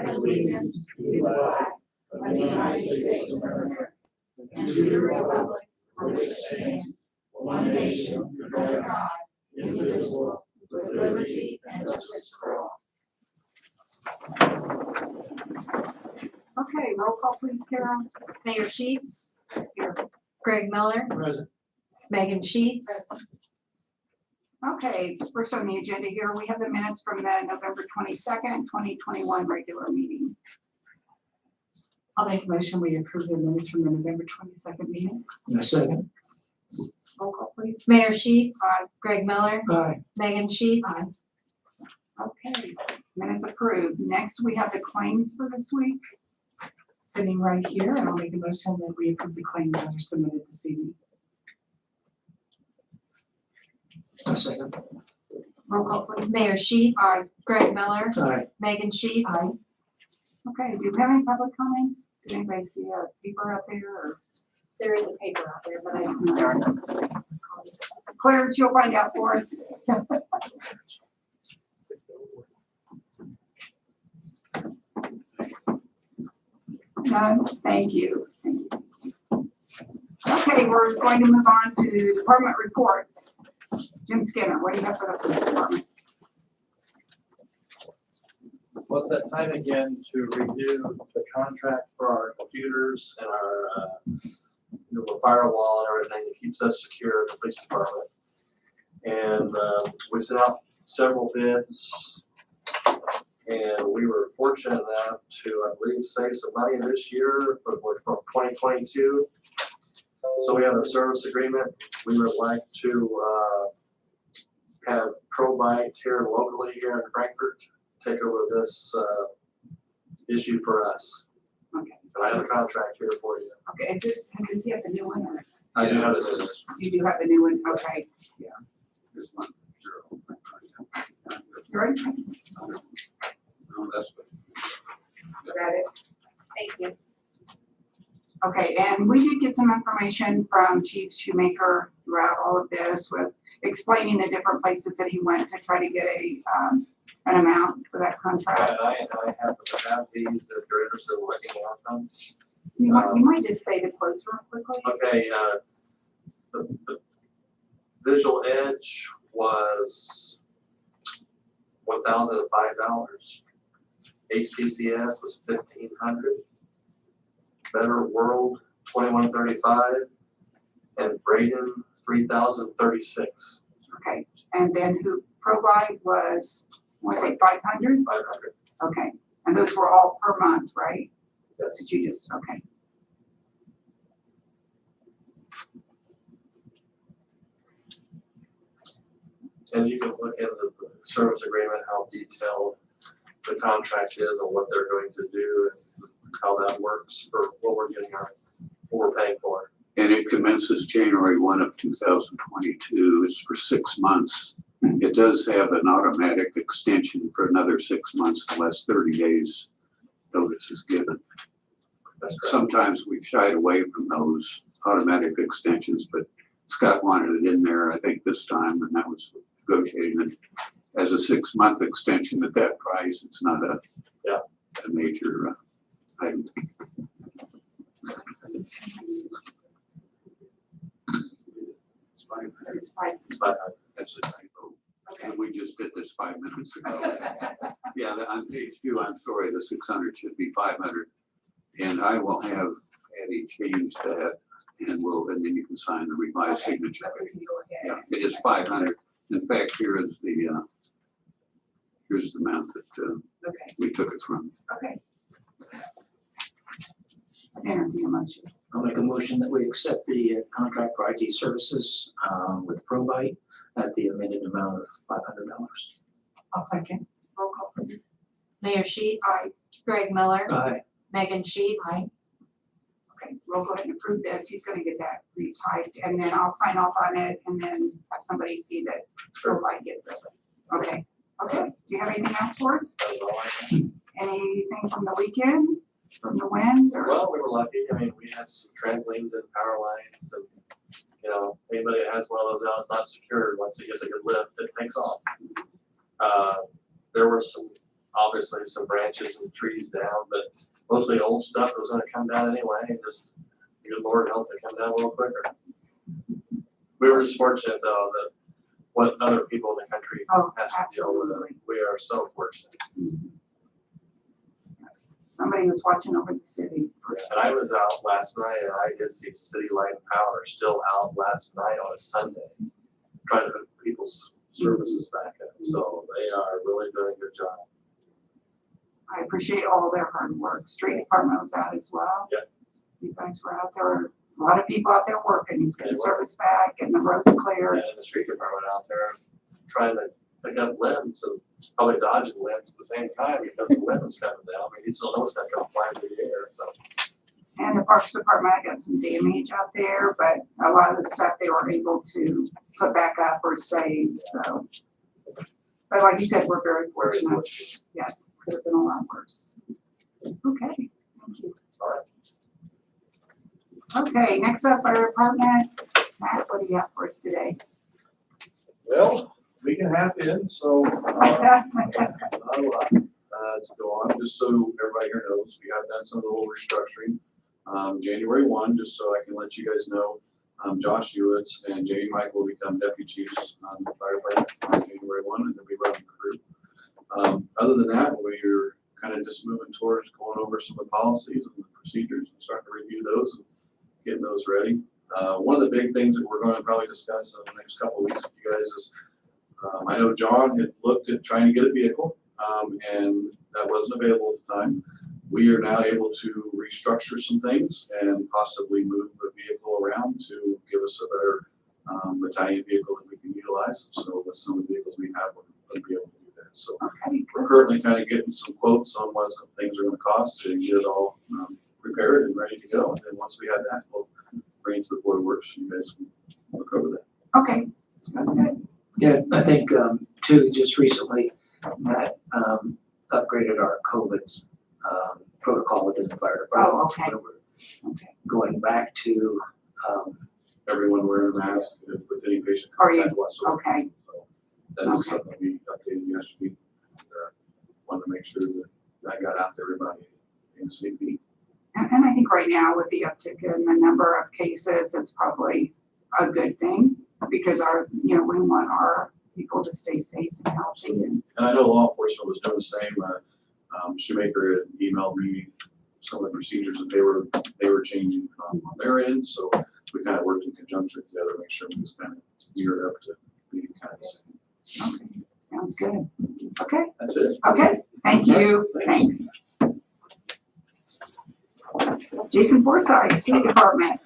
pledge allegiance to the flag of the United States of America and to the republic for which it stands, one nation, under God, indivisible, with liberty and justice for all. Okay, roll call please, Carol. Mayor Sheets. Here. Greg Miller. Present. Megan Sheets. Okay, first on the agenda here, we have the minutes from the November 22nd, 2021 regular meeting. I'll make a motion, we approve the minutes from the November 22nd meeting. Second. Roll call please. Mayor Sheets. Aye. Greg Miller. Aye. Megan Sheets. Okay, minutes approved. Next, we have the claims for this week. Sitting right here, and I'll make a motion that we approve the claims that are submitted this evening. Second. Roll call please. Mayor Sheets. Aye. Greg Miller. Aye. Megan Sheets. Aye. Okay, do you have any public comments? Did anybody see a paper out there or? There is a paper out there, but I don't There are none. Clarence, you'll find out for us. None, thank you. Thank you. Okay, we're going to move on to department reports. Jim Skinner, what do you have for the police department? Well, it's that time again to review the contract for our computers and our firewall and everything that keeps us secure at the police department. And we sent out several bids, and we were fortunate enough to, I believe, save some money this year from 2022. So we have a service agreement. We would like to have ProBite here locally here in Frankfurt take over this issue for us. Okay, And I have a contract here for you. okay, does he have the new one or? I do have this. You do have the new one, okay. This one, zero. You ready? No, that's good. Is that it? Thank you. Okay, and we did get some information from Chief Shoemaker throughout all of this with explaining the different places that he went to try to get an amount for that contract. And I happen to have these if you're interested in looking at them. You might just say the quotes real quickly. Okay, the Visual Edge was $1,005. ACCS was $1,500. Better World $2,135, and Braden $3,036. Okay, and then who ProBite was, want to say 500? 500. Okay, and those were all per month, right? Yes. Did you just, okay. And you can look into the service agreement, how detailed the contract is and what they're going to do and how that works for what we're getting what we're paying for. And it commences January 1 of 2022. It's for 6 months. It does have an automatic extension for another 6 months unless 30 days notice is given. That's correct. Sometimes we've shied away from those automatic extensions, but Scott wanted it in there, I think, this time, and that was negotiating it as a 6-month extension at that price. It's not a major item. It's 500. It's 500. It's 500. That's a typo. Okay. And we just did this 5 minutes ago. Yeah, on page 2, I'm sorry, the 600 should be 500. And I will have Patty change that, and then you can sign the revised Okay, signature. so we can go ahead. Yeah, it is 500. In fact, here's the amount that Okay, we took it from. okay. Entertain a motion. I'll make a motion that we accept the contract for IT services with ProBite at the amended amount of $500. I'll second. Roll call please. Mayor Sheets. Aye. Greg Miller. Aye. Megan Sheets. Aye. Okay, we'll go ahead and approve this. He's gonna get that retyped and then I'll sign off on it and then have somebody see that ProBite gets it. Okay, okay. Do you have anything else for us? That's all I have. Anything from the weekend, from the wind or? Well, we were lucky. I mean, we had some trampolines and power lines and, anybody that has one of those out, it's not secured. Once it gets a good lift, it takes off. There were some obviously some branches and trees down, but mostly old stuff that was gonna come down anyway, and just, good Lord help it come down a little quicker. We were just fortunate though, that what other people in the country Oh, has to deal with, absolutely. we are so fortunate. Yes. Somebody was watching over the city. for And I was out last night and I did see City Light Power still out last night on a Sunday, trying to hook people's services back up. So they are really doing a good job. I appreciate all their hard work. Street department was out as well. Yep. You guys were out there, a lot of people out there working, They getting were. service back and the roads clear. And the street department out there trying to pick up limbs and probably dodging limbs at the same time because the wind is coming down. I mean, you still know it's gonna come flying through the air, so. And the Parks Department got some damage out there, but a lot of the stuff they were able to put back up or save, so. But like you said, we're very fortunate. Yes, could have been a lot worse. Okay, thank you. All right. Okay, next up, our department. Matt, what do you have for us today? Well, week and a half in, so, not a lot, to go on, just so everybody here knows, we have done some of the little restructuring. January 1, just so I can let you guys know, Josh Hewitts and Jamie Michael will become deputy chiefs on the fire department on January 1, and then we run the crew. Other than that, we're kind of just moving towards going over some of the policies and the procedures and starting to review those and getting those ready. One of the big things that we're going to probably discuss in the next couple of weeks with you guys is, I know John had looked at trying to get a vehicle, and that wasn't available at the time. We are now able to restructure some things and possibly move a vehicle around to give us a better battalion vehicle that we can utilize. So with some of the vehicles we have, we're going to be able to do that. So Okay, we're currently kind of getting some quotes on what some things are going to cost and get it all prepared and ready to go. And then once we have that, we'll bring it to the board of works. You guys can look over that. okay, sounds good. Yeah, I think, too, just recently, Matt, upgraded our COVID, protocol within the fire department. Oh, okay. Where we're Okay. going back to, Everyone wearing a mask with any patient Are you? contact whatsoever. Okay, So that is Okay. something we updated yesterday. Wanted to make sure that that got out to everybody in safety. and I think right now with the uptick in the number of cases, it's probably a good thing because we want our people to stay safe and healthy and And I know law enforcement was doing the same. Shoemaker had emailed me some of the procedures that they were changing on their end. So we kind of worked in conjunction together to make sure we was kind of geared up to be kind of the same. okay, sounds good. Okay, That's it. okay, thank you, thanks. Jason Forsythe, Street Department.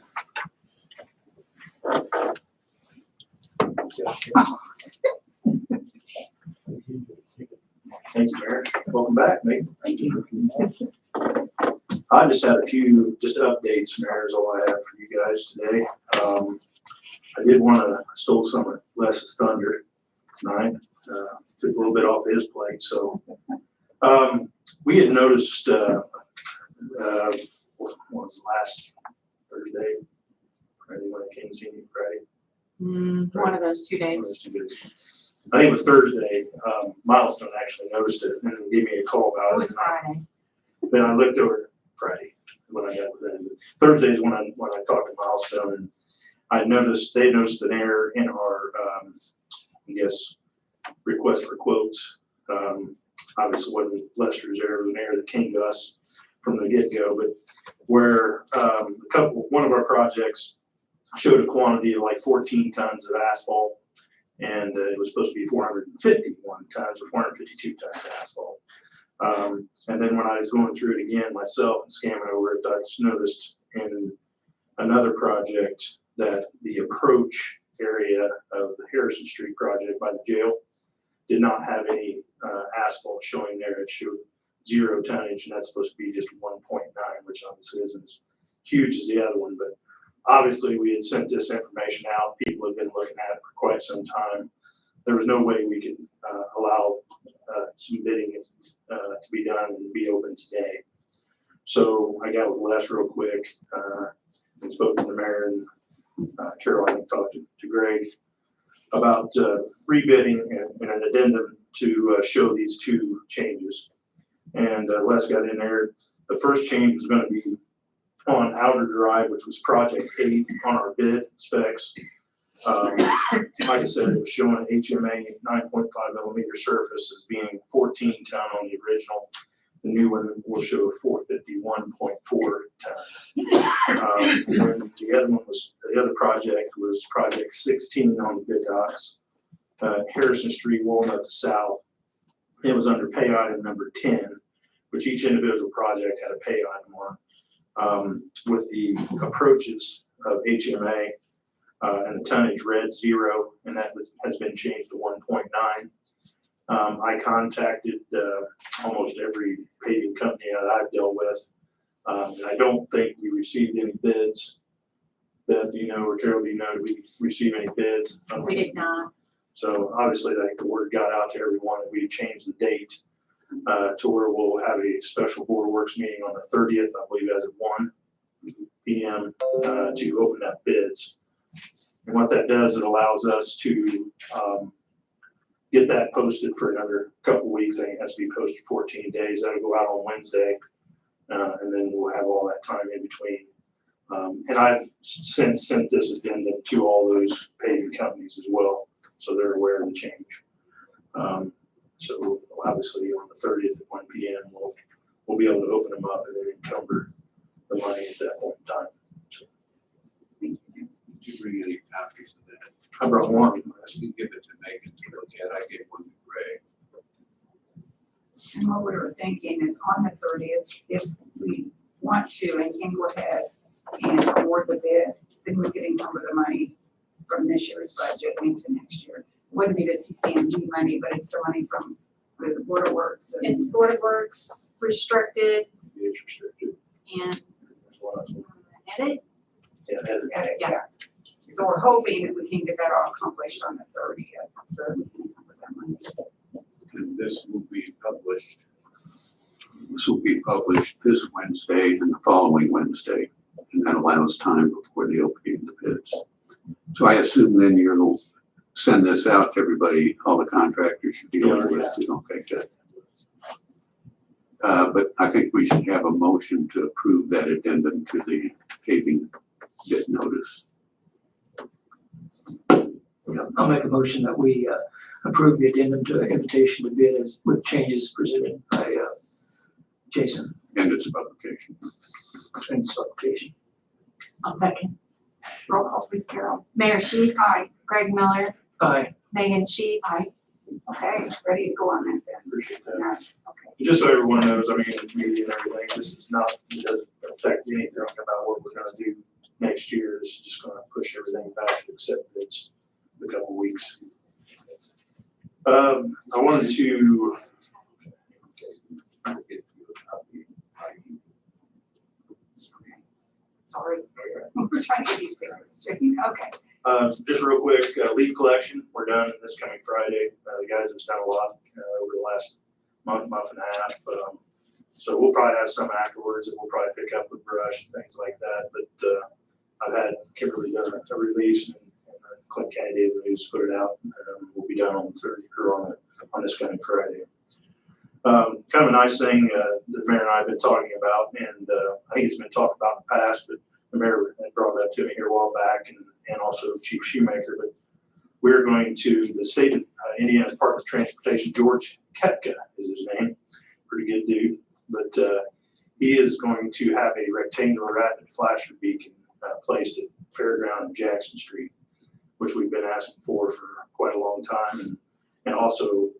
Thank you, Mayor. Welcome back, mate. Thank you. I just had a few updates, Mayor, is all I have for you guys today. I did want to stole some of Les's thunder tonight, took a little bit off his plate. So we had noticed, what was last Thursday? Friday when I came to see you, Friday. One of those 2 days. I think it was Thursday. Milestone actually noticed it and gave me a call about it. It was Friday. Then I looked over Friday when I got with them. Thursday is when I talked to Milestone, and they noticed an error in our request for quotes. Obviously wasn't Lester's error, it was an error that came to us from the get-go, but where one of our projects showed a quantity of like 14 tons of asphalt, and it was supposed to be 451 tons or 452 tons of asphalt. And then when I was going through it again myself and scamming over it, I just noticed in another project that the approach area of the Harrison Street project by the jail did not have any asphalt showing there. It showed 0 tonnage, and that's supposed to be just 1.9, which obviously isn't as huge as the other one. But obviously we had sent this information out. People had been looking at it for quite some time. There was no way we could allow some bidding to be done and be open today. So I got with Les real quick and spoke to the mayor and Caroline talked to Greg about rebidding and an addendum to show these 2 changes. and Les got in there. The first change was gonna be on Outer Drive, which was project 8 on our bid specs. Like I said, it was showing HMA 9.5 millimeter surface as being 14 ton on the original. The new one will show 451.4 ton. And the other project was project 16 on the bid docs. Harrison Street, Walnut to South. It was under pay item number 10, which each individual project had a pay item on. With the approaches of HMA, and the tonnage read 0, and that has been changed to 1.9. I contacted almost every paving company that I've dealt with, and I don't think we received any bids. Beth, do you know, or Carol, do you know, did we receive any bids? We did not. So obviously, the word got out to everyone that we've changed the date to where we'll have a special board works meeting on the 30th, I believe, as at 1 p.m. To open up bids. And what that does, it allows us to get that posted for another couple weeks. I think it has to be posted 14 days. That'll go out on Wednesday, and then we'll have all that time in between. And I've since sent this addendum to all those paving companies as well, so they're aware of the change. So obviously on the 30th at 1 p.m. we'll be able to open them up and then encumber the money at that point in time. So, Did you bring any copies of that? I brought one. You give it to Megan to look at. I gave one to Greg. And what we were thinking is on the 30th, if we want to and can go ahead and award the bid, then we could encumber the money from this year's budget into next year. Wouldn't be the CCMG money, but it's the money from the Board of Works. And It's Board of Works, restricted, It's restricted. and That's what I thought. edit. Yeah, that- yeah. So we're hoping that we can get that all accomplished on the 30th, so we can encumber that money. And this will be published. This will be published this Wednesday and the following Wednesday, and that allows time before the opening of the bids. So I assume then you'll send this out to everybody, all the contractors you're dealing with. You don't take that. But I think we should have a motion to approve that addendum to the paving bid notice. I'll make a motion that we approve the addendum to invitation to bid as, with changes presented by Jason And its publication. and his application. I'll second. Roll call, please, Carol. Mayor Sheets. Aye. Greg Miller, Aye. Megan Sheets. Aye. Okay, ready to go on that then. Appreciate that. Yeah, okay. Just so everyone knows, I mean, media and everything, this is not, it doesn't affect anything about what we're gonna do next year. This is just gonna push everything back except it's a couple weeks. I wanted to, Sorry. We're trying to get these papers straight. Okay. just real quick, leaf collection, we're done this coming Friday. The guys have done a lot over the last month and a half. So we'll probably have some afterwards, and we'll probably pick up with brush and things like that. But I've had Kimberly done a release, and Clint County Daily News put it out. We'll be done on the 30th or on this coming Friday. Kind of a nice thing that the mayor and I have been talking about, and I think it's been talked about in the past, but the mayor had brought that to me here a while back, and also Chief Shoemaker. But we're going to the state of Indiana Department of Transportation. George Kepka is his name, pretty good dude. But he is going to have a rectangular rapid flasher beacon placed at Fairground and Jackson Street, which we've been asking for quite a long time, and also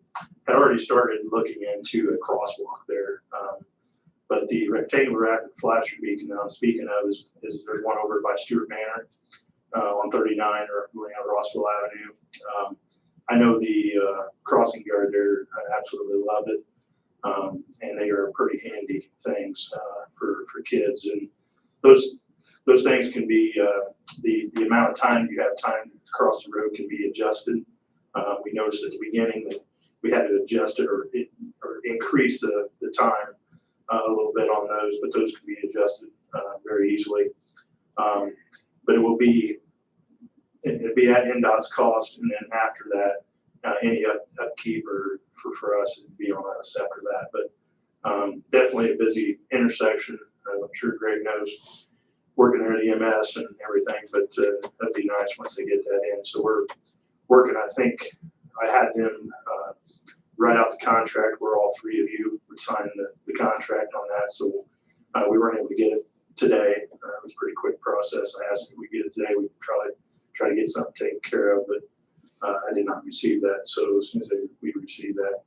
had already started looking into a crosswalk there. But the rectangular rapid flasher beacon that I'm speaking of is there's one over by Stewart Manor on 39 or Rossville Avenue. I know the crossing guard there absolutely love it. And they are pretty handy things for kids. And those things can be, the amount of time you have time to cross the road can be adjusted. We noticed at the beginning that we had to adjust it or increase the time a little bit on those, but those can be adjusted very easily. But it'll be at NDOT's cost, and then after that, any upkeep or for us, it'd be on us after that. But definitely a busy intersection. I'm sure Greg knows, working there at EMS and everything, but that'd be nice once they get that in. So we're working, I think I had them write out the contract where all three of you would sign the contract on that. So we weren't able to get it today. It was a pretty quick process. I asked if we get it today, we'd try to get something taken care of, but I did not receive that. So as soon as we receive that,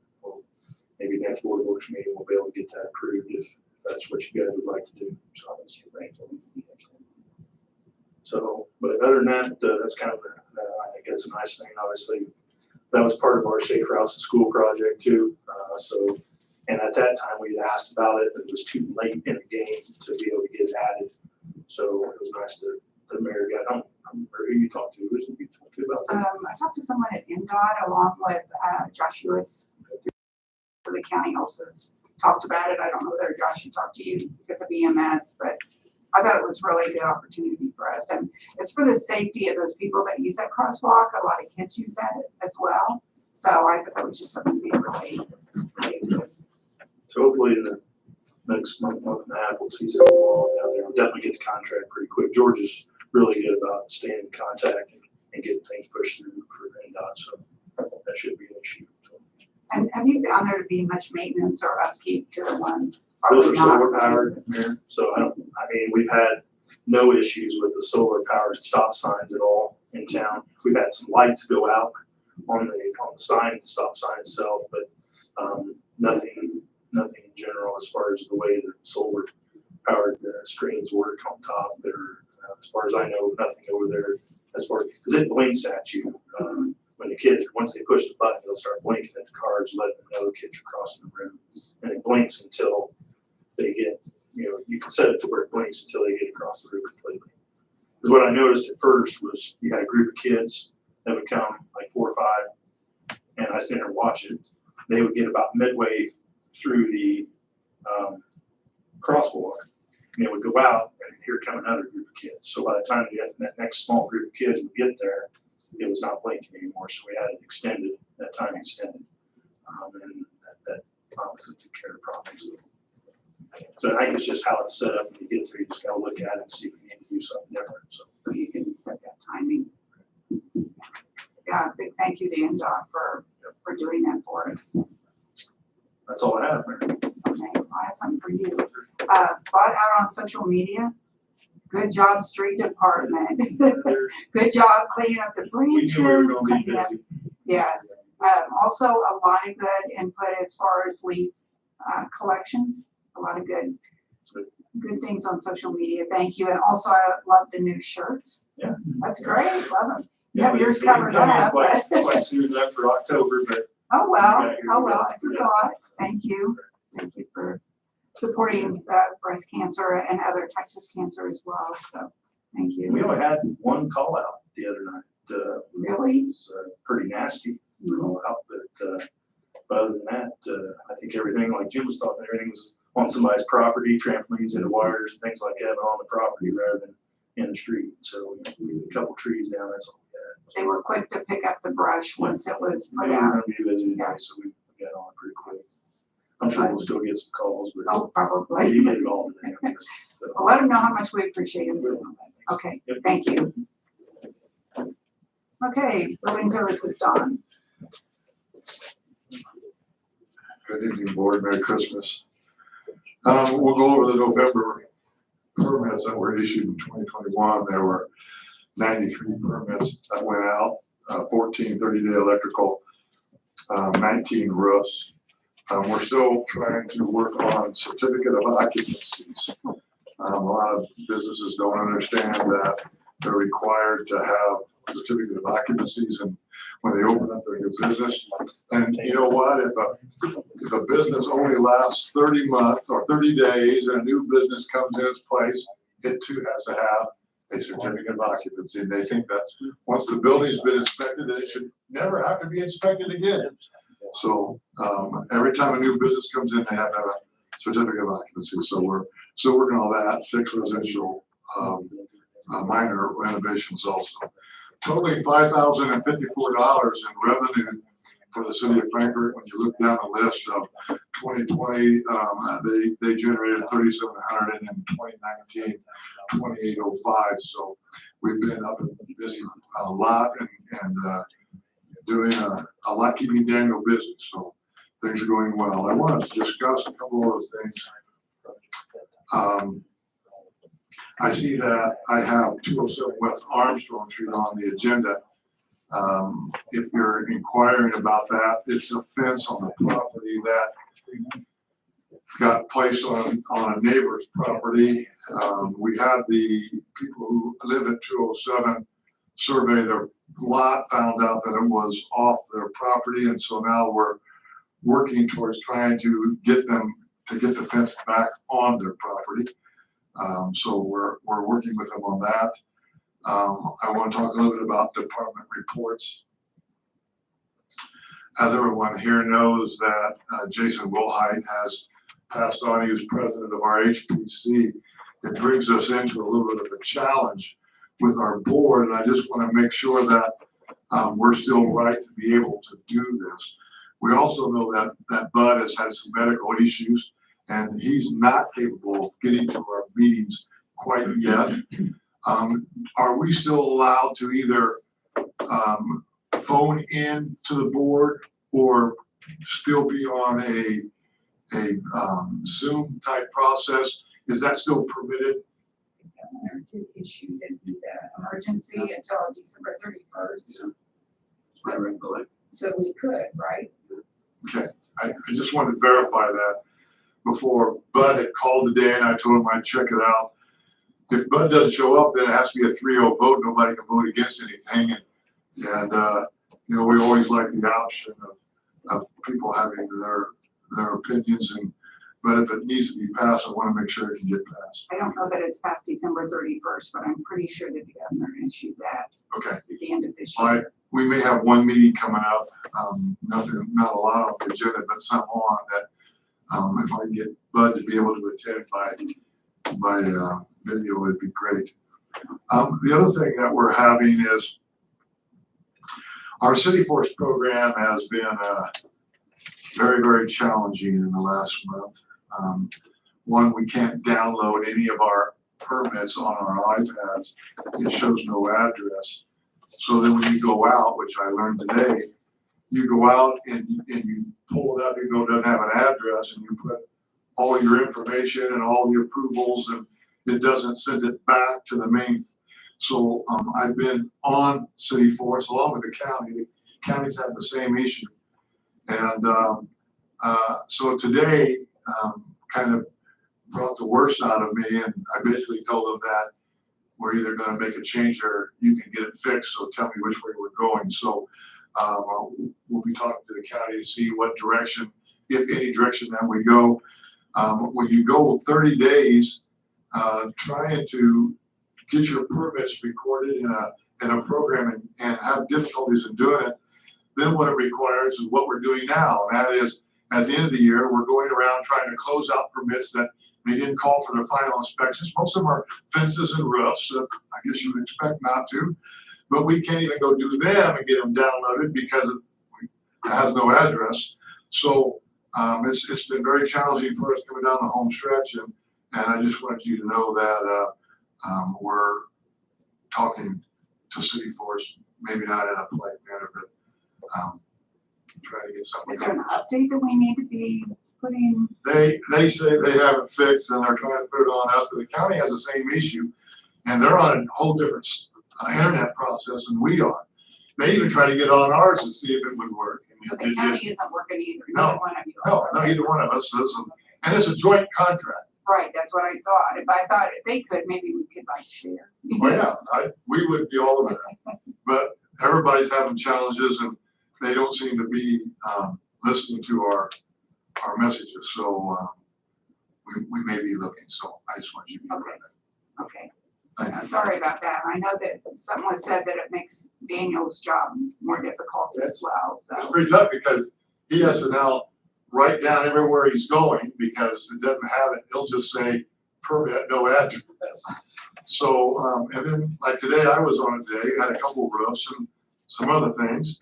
maybe next board works meeting, we'll be able to get that approved if that's what you guys would like to do. So, but other than that, that's kind of, I think that's a nice thing. Obviously, that was part of our Safe Routes to School project too. And at that time we had asked about it, but it was too late in the game to be able to get it added. So it was nice that the mayor got, I don't remember who you talked to. Who did you talk to about that? I talked to someone at NDOT along with Josh Hewitts. So the county also has talked about it. I don't know whether Josh, you talked to you because of EMS, but I thought it was really a good opportunity for us. And it's for the safety of those people that use that crosswalk. A lot of kids use that as well. So I thought that was just something to be really good. So hopefully in the next month and a half, we'll see something out there. We'll definitely get the contract pretty quick. George is really good about staying in contact and getting things pushed through for NDOT. So that shouldn't be an issue. So. And have you found there to be much maintenance or upkeep to the one? Those are solar powered here. So I mean, we've had no issues with the solar powered stop signs at all in town. We've had some lights go out on the sign, the stop sign itself, but nothing in general as far as the way the solar powered screens work on top. As far as I know, nothing over there as far, because it blinks at you. When the kids, once they push the button, they'll start blinking at the cars, letting them know the kids are crossing the road. And it blinks until they get, you can set it to where it blinks until they get across the road completely. Because what I noticed at first was you had a group of kids that would come, like 4 or 5, and I sit there and watch it. They would get about midway through the crosswalk, and they would go out, and here come another group of kids. So by the time that next small group of kids would get there, it was not blinking anymore. So we had it extended, that time extended, and that obviously took care of the problems. So I think it's just how it's set up. When you get there, you just gotta look at it and see if you need to do something different. So You can set that timing. Yeah, big thank you to NDOT for doing that for us. that's all I have, Mayor. Okay, I have something for you. Bought out on social media. Good job, street department. Good job cleaning up the We branches. knew we were gonna be cleaning up- busy. Yes. Also a lot of good input as far as leaf collections. A lot of good things on social media. Thank you. And also I love the new shirts. Yeah. That's great. Love them. Yeah, Yep, yours we didn't covered come in up. quite soon enough for October, but Oh, well. Yeah, Oh, well. It's a thought. Thank you. Thank you for supporting breast cancer and other types of cancer as well. So thank you. we only had one call out the other night. Really? It was pretty nasty call out, but other than that, I think everything, like Jim was talking, everything was on somebody's property, trampolines and wires, things like that, on the property rather than in the street. So we had a couple trees down, that's all we had. They were quick to pick up the brush once it was put We were out. gonna be busy today, so we got on pretty quick. I'm sure we'll still get some calls, but Oh, probably. we get it all today, I guess. So, Well, let them know how much we appreciate them doing that. Okay, Yep. thank you. Okay, building services, Don. Good evening, board. Merry Christmas. We'll go over the November permits that were issued in 2021. There were 93 permits that went out, 14 30-day electrical, 19 roofs. We're still trying to work on certificate of occupancies. A lot of businesses don't understand that they're required to have certificate of occupancies and when they open up their new business. And you know what, if a business only lasts 30 months or 30 days and a new business comes in its place, it too has to have a certificate of occupancy. And they think that once the building's been inspected, then it should never have to be inspected again. So every time a new business comes in, they have to have a certificate of occupancy. So we're still working on that. 6 residential minor renovations also. Totaling $5,054 in revenue for the city of Frankfurt. When you look down the list of 2020, they generated 3,700, and in 2019, 2,805. So we've been up and busy a lot and doing a lot, keeping Daniel busy. So things are going well. I want to discuss a couple of things. I see that I have 207 West Armstrong Street on the agenda. If you're inquiring about that, it's a fence on the property that got placed on a neighbor's property. We had the people who live at 207 survey their lot, found out that it was off their property, and so now we're working towards trying to get them to get the fence back on their property. So we're working with them on that. I want to talk a little bit about department reports. As everyone here knows that Jason Wilhite has passed on. He was president of our HPC. It brings us into a little bit of a challenge with our board, and I just want to make sure that we're still right to be able to do this. We also know that Bud has had some medical issues, and he's not capable of getting to our meetings quite yet. Are we still allowed to either phone in to the board or still be on a Zoom type process? Is that still permitted? The governor did issue the emergency until December 31st. So we could, right? Okay, I just wanted to verify that before Bud had called today, and I told him I'd check it out. If Bud doesn't show up, then it has to be a 3-0 vote. Nobody can vote against anything. And you know, we always like the option of people having their opinions. But if it needs to be passed, I want to make sure it can get passed. I don't know that it's past December 31st, but I'm pretty sure that the governor issued that Okay. at the end of this year. We may have one meeting coming up, not a lot on the agenda, but some on that. If I can get Bud to be able to attend by video, would be great. The other thing that we're having is our City Force program has been very, very challenging in the last month. One, we can't download any of our permits on our iPads. It shows no address. So then when you go out, which I learned today, you go out and you pull it up, you know it doesn't have an address, and you put all your information and all the approvals, and it doesn't send it back to the main. So I've been on City Force along with the county. The counties have the same issue. And so today kind of brought the worst out of me, and I basically told them that we're either going to make a change or you can get it fixed, so tell me which way we're going. So we'll be talking to the county to see what direction, if any direction that we go. When you go 30 days trying to get your permits recorded in a program and have difficulties in doing it, then what it requires is what we're doing now, and that is at the end of the year, we're going around trying to close out permits that they didn't call for their final inspections. Most of them are fences and roofs that I guess you would expect not to, but we can't even go do them and get them downloaded because it has no address. So it's been very challenging for us coming down the home stretch, and I just wanted you to know that we're talking to City Force, maybe not in a polite manner, but try to get something. Is there an update that we need to be putting? They say they haven't fixed, and they're trying to put it on us, but the county has the same issue, and they're on a whole different internet process than we are. They even try to get on ours and see if it would work. So the county isn't working either. No, Neither one of you No, are. no, either one of us isn't, and it's a joint contract. Right, that's what I thought. If I thought if they could, maybe we could like share. Well, yeah, we would be all over that, but everybody's having challenges, and they don't seem to be listening to our messages. So we may be looking. So I just want you to be aware of that. Okay. Thank you. Sorry about that. I know that someone said that it makes Daniel's job more difficult as well. It's So pretty tough because he has to now write down everywhere he's going because it doesn't have it. He'll just say permit, no address. So and then like today, I was on it today, had a couple of roofs and some other things.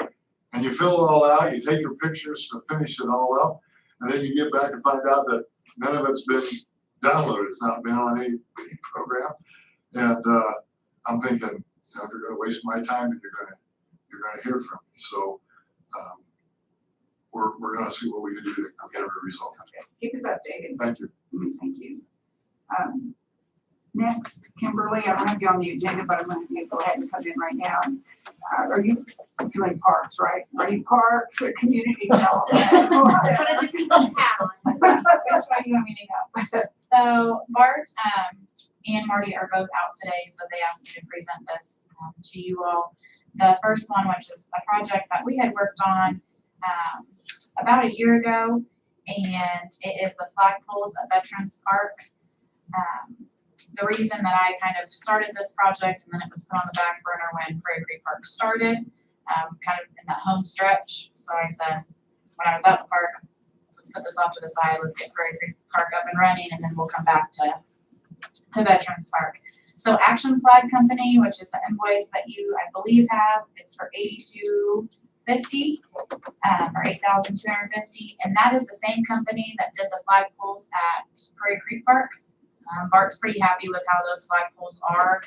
And you fill it all out, you take your pictures to finish it all up, and then you get back and find out that none of it's been downloaded, it's not been on any program. And I'm thinking, you're gonna waste my time and you're gonna hear from me. So we're gonna see what we can do to get a result. Okay, keep us updated. Thank you. Thank you. Next, Kimberly, I don't have you on the agenda, but I'm going to go ahead and come in right now. Are you doing parks, right? Are you parks or community development? But it depends on how. Which way you want me to go? So Bart and Marty are both out today, so they asked me to present this to you all. The first one, which is a project that we had worked on about a year ago, and it is the Flagpoles at Veterans Park. The reason that I kind of started this project and then it was put on the back burner when Prairie Creek Park started, kind of in that home stretch. So I said, when I was at the park, let's put this off to the side, let's get Prairie Creek Park up and running, and then we'll come back to Veterans Park. So Action Flag Company, which is the invoice that you, I believe, have, it's for $82.50 or $8,250, and that is the same company that did the flagpoles at Prairie Creek Park. Bart's pretty happy with how those flagpoles are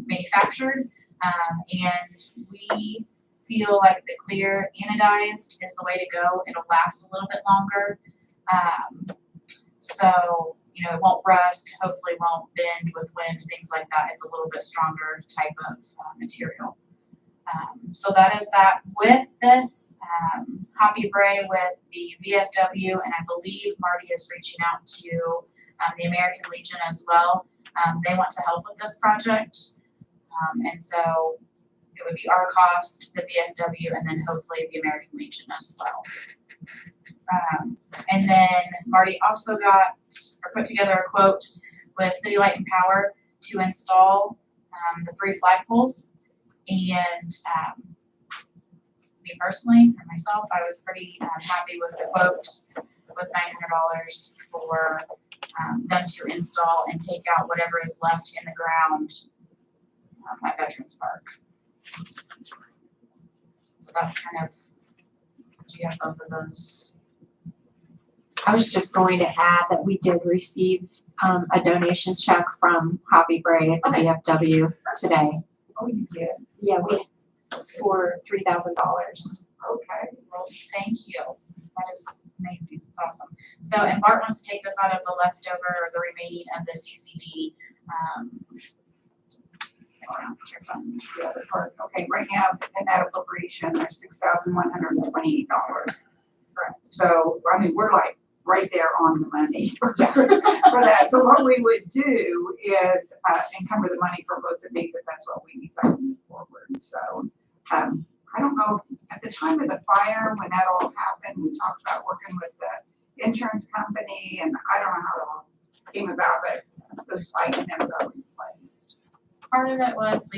manufactured, and we feel like the clear anodized is the way to go. It'll last a little bit longer, so it won't rust, hopefully won't bend with wind, things like that. It's a little bit stronger type of material. So that is that. With this, Hoppy Bray with the VFW, and I believe Marty is reaching out to the American Legion as well. They want to help with this project. And so it would be our cost, the VFW, and then hopefully the American Legion as well. And then Marty also put together a quote with City Light and Power to install the 3 flagpoles. And me personally, for myself, I was pretty happy with the quote with $900 for them to install and take out whatever is left in the ground at Veterans Park. So that's kind of, do you have both of those? I was just going to add that we did receive a donation check from Hoppy Bray at the VFW today. Oh, you did? Yeah, for $3,000. Okay. Well, thank you. That is amazing. It's awesome. So, and Bart wants to take this out of the leftover or the remaining of the CCD. The other part. Okay, right now in that appropriation, there's $6,128. Correct. So, I mean, we're like right there on the money for that. So what we would do is encumber the money for both of these if that's what we decide to move forward. So I don't know, at the time of the fire, when that all happened, we talked about working with the insurance company, and I don't know how it all came about, but those spikes never got replaced. Part of it was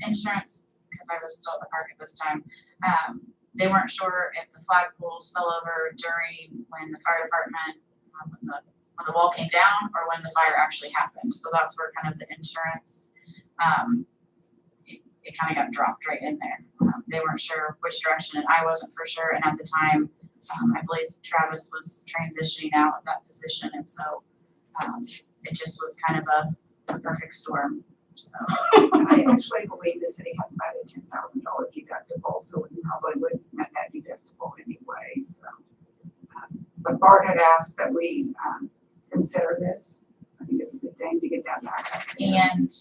insurance, because I was still at the park at this time. They weren't sure if the flagpoles fell over during when the fire department, when the wall came down, or when the fire actually happened. So that's where kind of the insurance, it kind of got dropped right in there. They weren't sure which direction, and I wasn't for sure. And at the time, I believe Travis was transitioning out of that position, and so it just was kind of a perfect storm. So I actually believe the city has about a $10,000 deductible, so we probably wouldn't have met that deductible anyway. So, but Bart had asked that we consider this. I think it's a good thing to get that back. And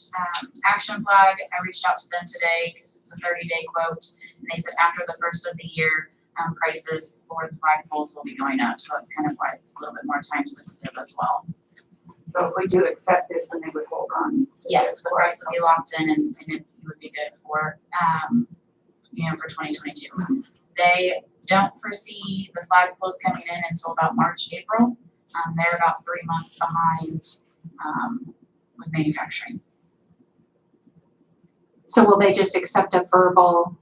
Action Flag, I reached out to them today because it's a 30-day quote, and they said after the first of the year, prices for the flagpoles will be going up. So that's kind of why it's a little bit more time sensitive as well. So if we do accept this, then they would hold on. Yes, the price will be locked in, and it would be good for, for 2022. They don't foresee the flagpoles coming in until about March, April. They're about 3 months behind with manufacturing. So will they just accept a verbal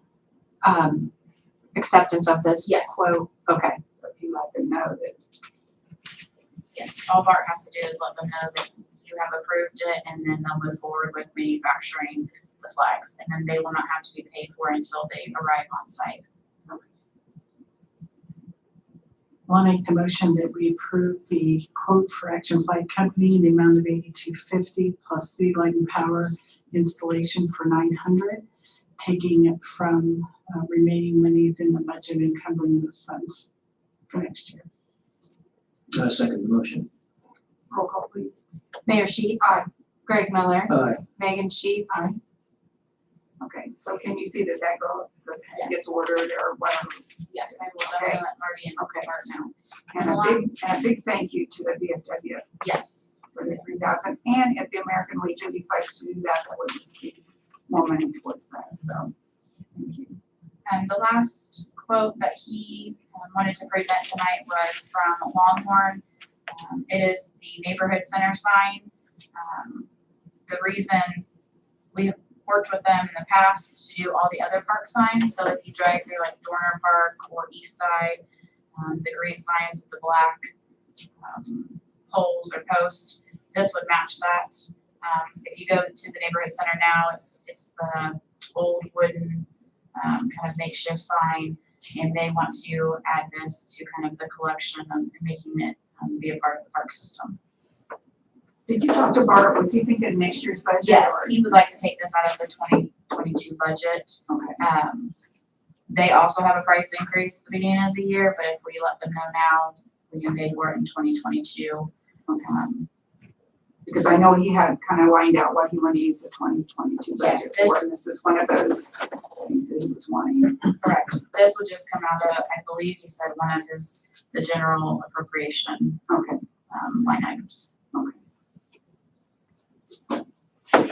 acceptance of this quote? Okay. So if you let them know that. Yes, all Bart has to do is let them know that you have approved it, and then they'll move forward with manufacturing the flags, and then they will not have to be paid for until they arrive on site. I'll make the motion that we approve the quote for Action Flight Company in the amount of $82.50 plus speed light and power installation for $900, taking it from remaining monies in the budget and covering those funds for next year. I second the motion. Roll call, please. Mayor Sheets. Aye. Greg Miller. Aye. Megan Sheets. Aye. Okay, so can you see that gets ordered or whatever? Yes, I will definitely let Marty and Okay. Bart know. And a big thank you to the VFW Yes. for the 3,000. And if the American Legion decides to do that, that would just be more money towards that, so, thank you. And the last quote that he wanted to present tonight was from Longhorn. It is the neighborhood center sign. The reason we worked with them in the past to do all the other park signs, so if you drive through like Dorner Park or East Side, the green signs with the black poles or posts, this would match that. If you go to the neighborhood center now, it's the old wooden kind of makeshift sign, and they want to add this to kind of the collection of making it be a part of the park system. Did you talk to Bart? Was he thinking next year's budget? Yes, or- he would like to take this out of the 2022 budget. Okay, They also have a price increase at the beginning of the year, but if we let them know now, we can pay for it in 2022. because I know he had kind of lined out what he wanted to use the 2022 budget Yes, this- for, and this is one of those things that he was wanting. Correct. This would just come out of, I believe he said, one of the general appropriation Okay, line items. okay.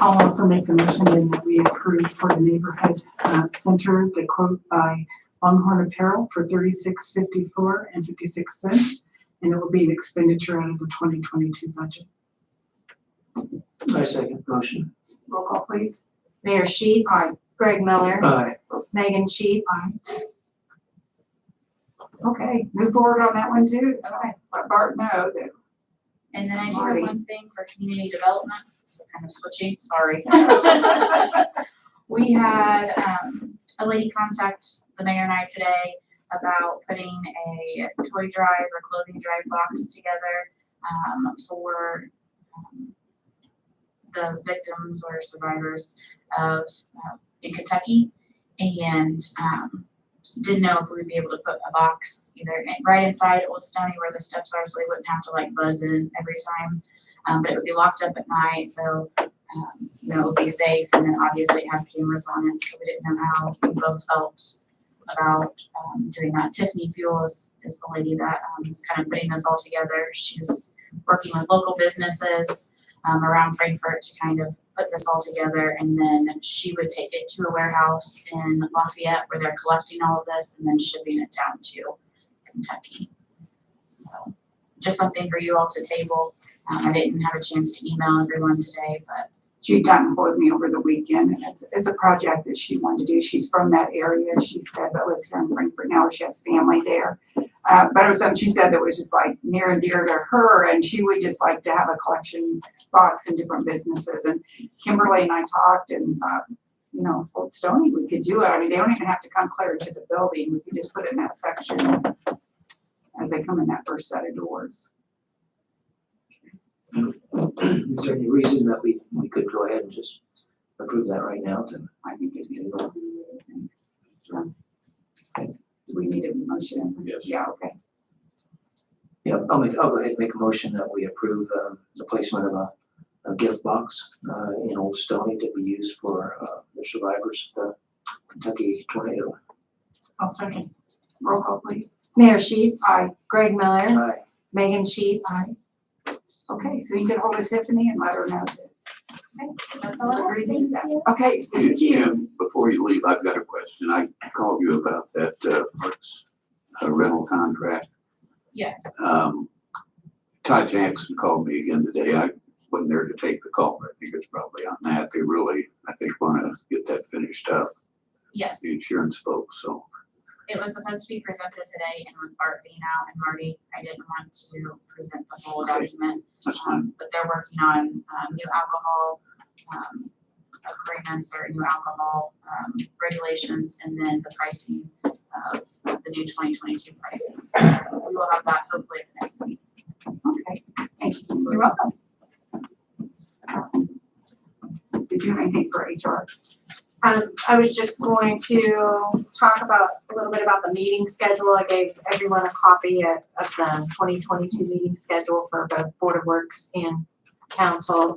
I'll also make the motion then that we approve for the neighborhood center, the quote by Longhorn Apparel for $36.54 and 56 cents. And it will be an expenditure out of the 2022 budget. I second the motion. Roll call, please. Mayor Sheets. Aye. Greg Miller. Aye. Megan Sheets. Okay, move forward on that one too. Okay, let Bart know that. And then I do have Marty. one thing for community development, so kind of switching, sorry. We had a lady contact the mayor and I today about putting a toy drive or clothing drive box together for the victims or survivors of in Kentucky, and didn't know if we would be able to put a box either right inside Old Stony where the steps are, so they wouldn't have to like buzz in every time, but it would be locked up at night, so it would be safe. And then obviously it has cameras on it, so we didn't know how we both felt about doing that. Tiffany Fuel is the lady that is kind of putting this all together. She's working with local businesses around Frankfurt to kind of put this all together, and then she would take it to a warehouse in Lafayette where they're collecting all of this and then shipping it down to Kentucky. So just something for you all to table. I didn't have a chance to email everyone today, but She'd gotten hold of me over the weekend, and it's a project that she wanted to do. She's from that area, she said, but lives here in Frankfurt now. She has family there. But it was something she said that was just like near and dear to her, and she would just like to have a collection box in different businesses. And Kimberly and I talked and thought, Old Stony, we could do it. I mean, they don't even have to come clear to the building. We could just put it in that section as they come in that first set of doors. Is there any reason that we could go ahead and just approve that right now to? I think it'd be Do we need a motion? Yes. Yeah, okay. Yeah, I'll go ahead and make a motion that we approve the placement of a gift box in Old Stony to be used for the survivors of the Kentucky tornado. I'll second. Roll call, please. Mayor Sheets. Aye. Greg Miller. Aye. Megan Sheets. Okay, so you can hold of Tiffany and let her know that. that's all I have. Thank you. Okay, thank you. Jim, before you leave, I've got a question. I called you about that parks rental contract. Yes. Todd Jackson called me again today. I wasn't there to take the call, but I think it's probably on that. They really, I think, want to get that finished up, Yes. the insurance folks, so. It was supposed to be presented today, and with Bart being out and Marty, I didn't want to present the whole Okay. document. That's fine. But they're working on new alcohol agreements or new alcohol, regulations, and then the pricing of the new 2022 pricing. So we will have that hopefully at the next meeting. Okay, thank you. You're welcome. Did you have anything for HR? I was just going to talk about a little bit about the meeting schedule. I gave everyone a copy of the 2022 meeting schedule for both Board of Works and Council.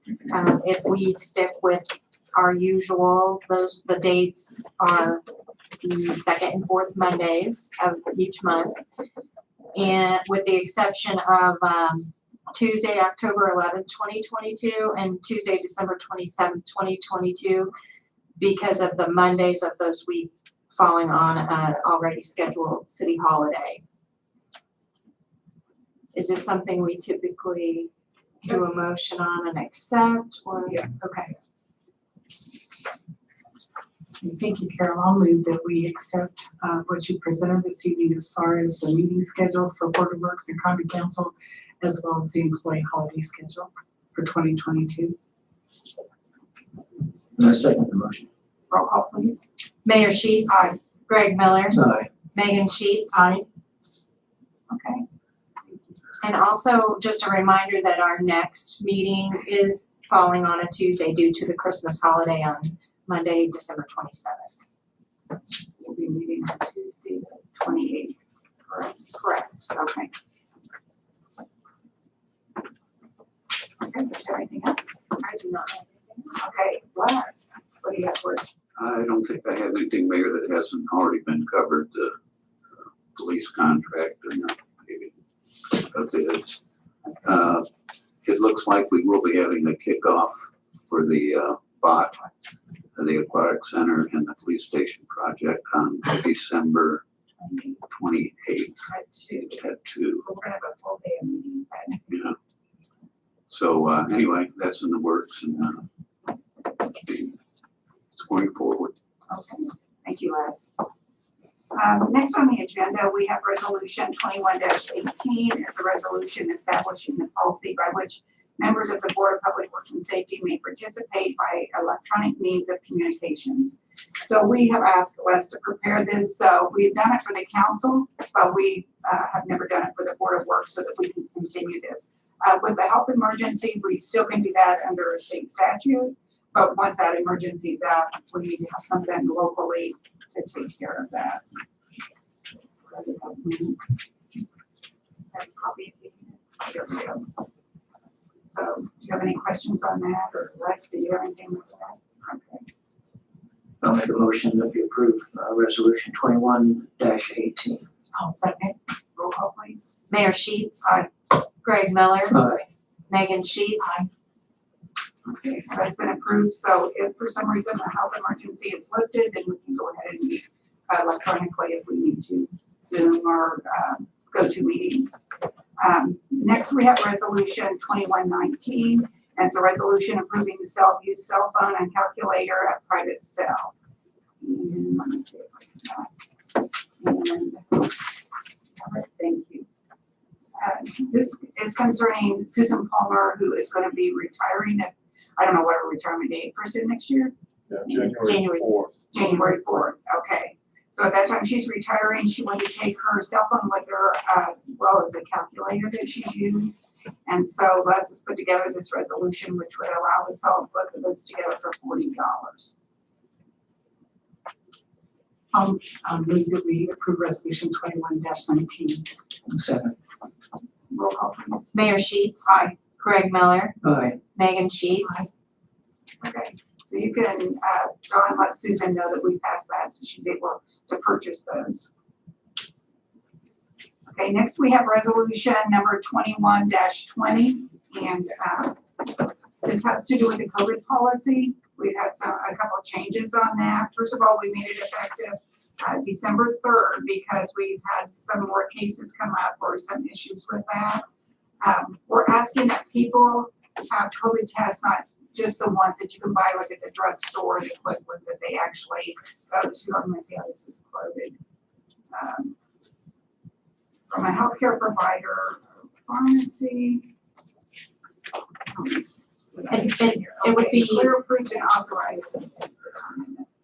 If we stick with our usual, the dates are the second and fourth Mondays of each month. And with the exception of Tuesday, October 11th, 2022, and Tuesday, December 27th, 2022, because of the Mondays of those weeks falling on an already scheduled city holiday. Is this something we typically do a motion on and accept, or? Yeah. Okay. Thank you, Carol. I'll move that we accept what you presented this evening as far as the meeting schedule for Board of Works and County Council, as well as the employee holiday schedule for 2022. I second the motion. Roll call, please. Mayor Sheets. Aye. Greg Miller. Aye. Megan Sheets. Aye. Okay. And also just a reminder that our next meeting is falling on a Tuesday due to the Christmas holiday on Monday, December 27th. We'll be meeting on Tuesday, the 28th. Correct. Okay. Okay, is there anything else? I do not have anything. Okay, last, what do you have for us? I don't think I have anything, Mayor, that hasn't already been covered, the police contract and maybe a bit. It looks like we will be having a kickoff for the bot, the aquatic center and the police station project on December 28th At 2. at 2. So we're gonna have a full day of meetings then. Yeah. So anyway, that's in the works and it's going forward. Okay, thank you, Les. Next on the agenda, we have resolution 21-18. It's a resolution establishing the policy by which members of the Board of Public Works and Safety may participate by electronic means of communications. So we have asked Les to prepare this. So we've done it for the council, but we have never done it for the Board of Works so that we can continue this. With the health emergency, we still can do that under a state statute, but once that emergency is out, we need to have something locally to take care of that. There we go. So, do you have any questions on that, or Les, do you have anything with that? Okay. I'll make a motion that we approve resolution 21-18. I'll second. Roll call, please. Mayor Sheets. Aye. Greg Miller. Aye. Megan Sheets. Aye. Okay, so that's been approved. So if for some reason the health emergency is lifted, then we can go ahead and meet electronically if we need to, Zoom or go to meetings. Next, we have resolution 21-19. And it's a resolution approving the self-use cell phone and calculator at private cell. And let me see if I can thank you. This is concerning Susan Palmer, who is going to be retiring at, I don't know what her retirement date, first of next year? Yeah, January 4th. January 4th, okay. So at that time she's retiring, she wanted to take her cell phone with her as well as a calculator that she used. And so Les has put together this resolution which would allow us all both of those together for $40. I'll move that we approve resolution 21-19. Second. Roll call, please. Mayor Sheets. Aye. Greg Miller. Aye. Megan Sheets. Okay, so you can go and let Susan know that we passed that so she's able to purchase those. Okay, next we have resolution number 21-20, and this has to do with the COVID policy. We've had a couple of changes on that. First of all, we made it effective December 3rd because we've had some more cases come up or some issues with that. We're asking that people have COVID tests, not just the ones that you can buy like at the drugstore, the quick ones that they actually go to. I'm gonna see how this is quoted. From a healthcare provider, pharmacy. It would be- Clear approved and authorized.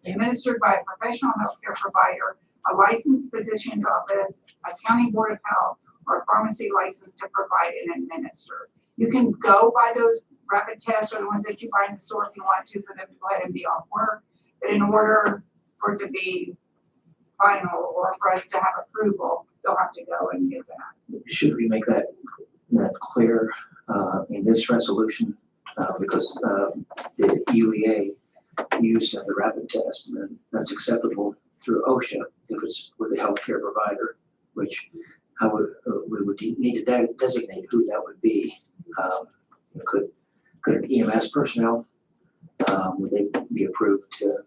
Administered by a professional healthcare provider, a licensed physician's office, a county board of health, or a pharmacy licensed to provide and administer. You can go by those rapid tests or the ones that you buy in the store if you want to, for them to go ahead and be off work. But in order for it to be final or for us to have approval, they'll have to go and get that. Should we make that clear in this resolution? Because the UEA use of the rapid test, and then that's acceptable through OSHA if it's with a healthcare provider, which we would need to designate who that would be. Could an EMS personnel, would they be approved to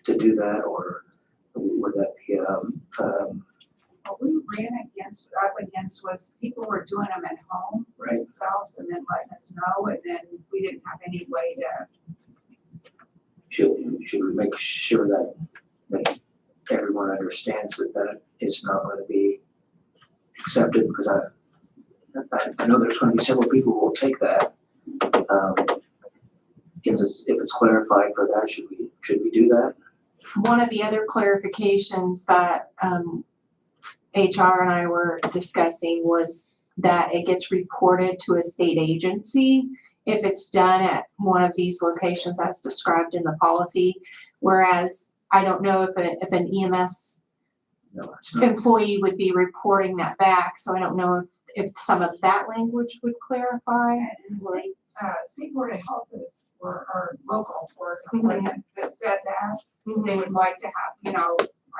do that, or would that be What we ran against was people were doing them at home themselves and then letting us know, and then we didn't have any way to. should we make sure that everyone understands that is not going to be accepted? Because I know there's going to be several people who will take that. If it's clarified for that, should we do that? One of the other clarifications that HR and I were discussing was that it gets reported to a state agency if it's done at one of these locations as described in the policy. Whereas I don't know if an EMS employee would be reporting that back. So I don't know if some of that language would clarify. State Board of Health is, or local board Mhm. that said that they would like to have,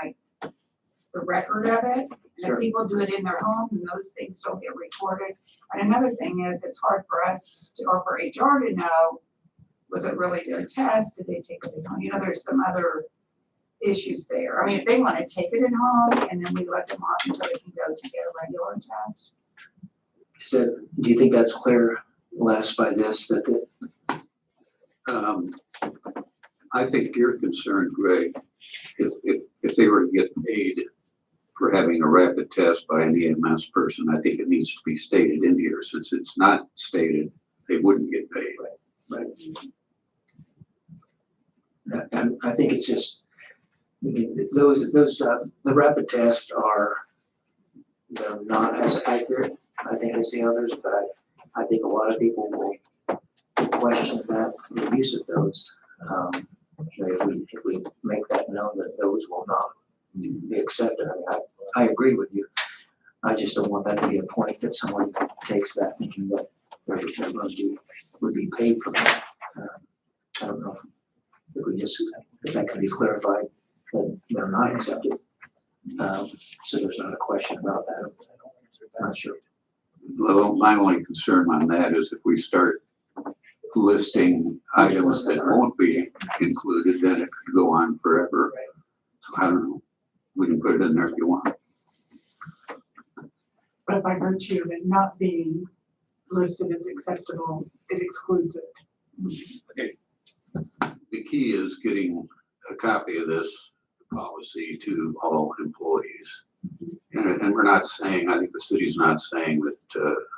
like the record of it. And Sure. if people do it in their home and those things don't get recorded. And another thing is, it's hard for us to, or for HR to know, was it really their test? Did they take it at home? There's some other issues there. I mean, if they want to take it at home and then we let them off until they can go to get a regular test. Do you think that's clear, Les, by this, I think you're concerned, Greg, if they were to get paid for having a rapid test by an EMS person, I think it needs to be stated in here. Since it's not stated, they wouldn't get paid. right? And I think it's just, the rapid tests they're not as accurate, I think, as the others, but I think a lot of people will question the use of those. If we make that known that those will not be accepted, I agree with you. I just don't want that to be a point that someone takes that thinking that they're would be paid for that. I don't know if that can be clarified that they're not accepted. So there's not a question about that. I'm not sure. Well, my only concern on that is if we start listing items that won't be included, then it could go on forever. So I don't know. We can put it in there if you want. But by virtue of it not being listed as acceptable, it excludes it. The key is getting a copy of this policy to all employees. And we're not saying, I think the city's not saying that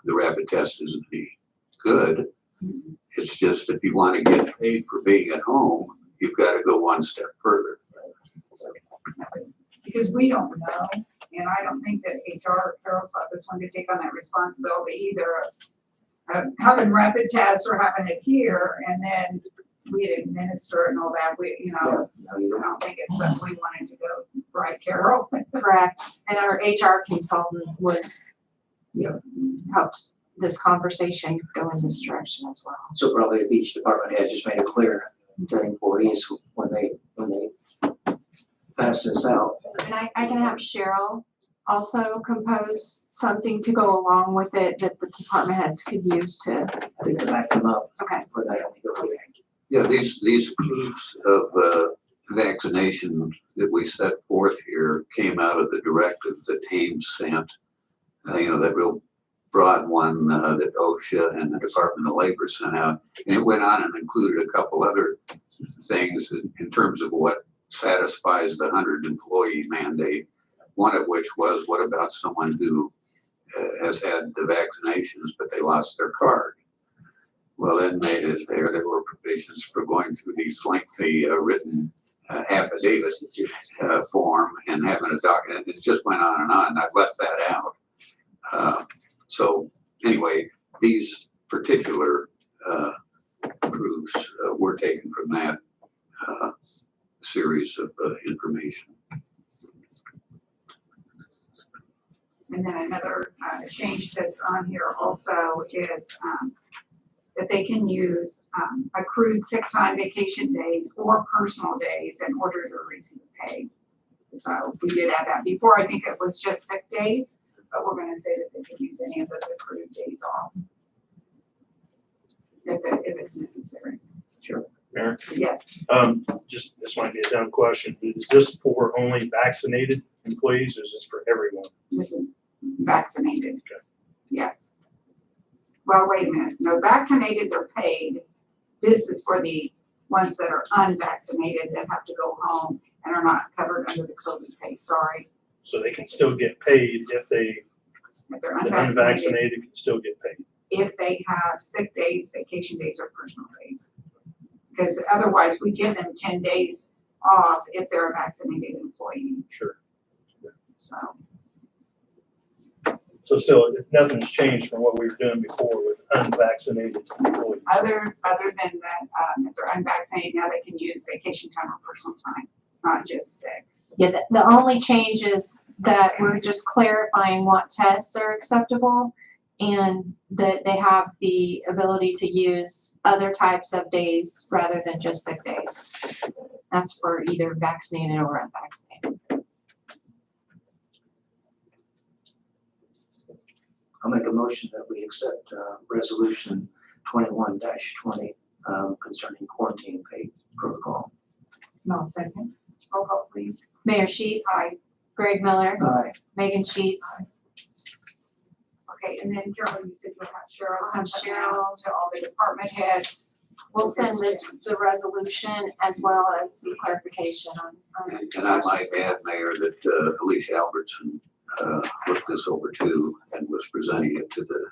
the rapid test isn't any good. It's just if you want to get paid for being at home, you've got to go one step further. Because we don't know, and I don't think that HR or Carol's office want to take on that responsibility either of having rapid tests or having it here and then we administer and all that. I don't think it's something we wanted to go, right, Carol? Correct. And our HR consultant helped this conversation go in this direction as well. So probably if each department head just made it clear to employees when they pass this out. And I can have Cheryl also compose something to go along with it that the department heads could use to. I think to back them up. Okay. But I don't think it'll be. Yeah, these proofs of vaccination that we set forth here came out of the directive that Ames sent. That real broad one that OSHA and the Department of Labor sent out. And it went on and included a couple other things in terms of what satisfies the 100 employee mandate. One of which was, what about someone who has had the vaccinations, but they lost their card? Well, then there were provisions for going through these lengthy written affidavit form and having a document. It just went on and on. I've left that out. So anyway, these particular proofs were taken from that series of information. And then another change that's on here also is that they can use accrued sick time, vacation days, or personal days in order to receive pay. So we did add that. Before, I think it was just sick days, but we're gonna say that they can use any of those accrued days off if it's necessary. Sure. Mayor, Yes, just, this might be a dumb question, but is this for only vaccinated employees or is this for everyone? this is vaccinated. Okay. Yes. Well, wait a minute. No, vaccinated, they're paid. This is for the ones that are unvaccinated that have to go home and are not covered under the COVID pay. Sorry. So they can still get paid if they, If they're the unvaccinated, unvaccinated can still get paid. if they have sick days, vacation days, or personal days. Because otherwise, we give them 10 days off if they're a vaccinated employee. Sure. So, So still, nothing's changed from what we were doing before with unvaccinated employees. other than that, if they're unvaccinated, now they can use vacation time or personal time, not just sick. Yeah, the only change is that we're just clarifying what tests are acceptable and that they have the ability to use other types of days rather than just sick days. That's for either vaccinated or unvaccinated. I'll make a motion that we accept resolution 21-20 concerning quarantine pay protocol. No second. Roll call, please. Mayor Sheets. Aye. Greg Miller. Aye. Megan Sheets. Okay, and then Carol, you said you'll have Cheryl I'll have send them out to all the department heads. We'll send the resolution as well as some clarification on. And I might add, Mayor, that Alicia Albertson looked this over too and was presenting it to the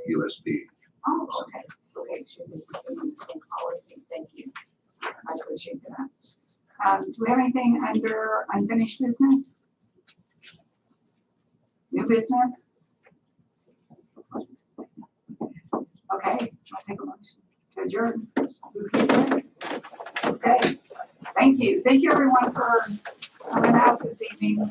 USB. Oh, okay. Okay, should be the same policy. Thank you. I appreciate that. Do we have anything under unfinished business? New business? Okay, I'll take a motion to adjourn. Okay, thank you. Thank you everyone for coming out this evening.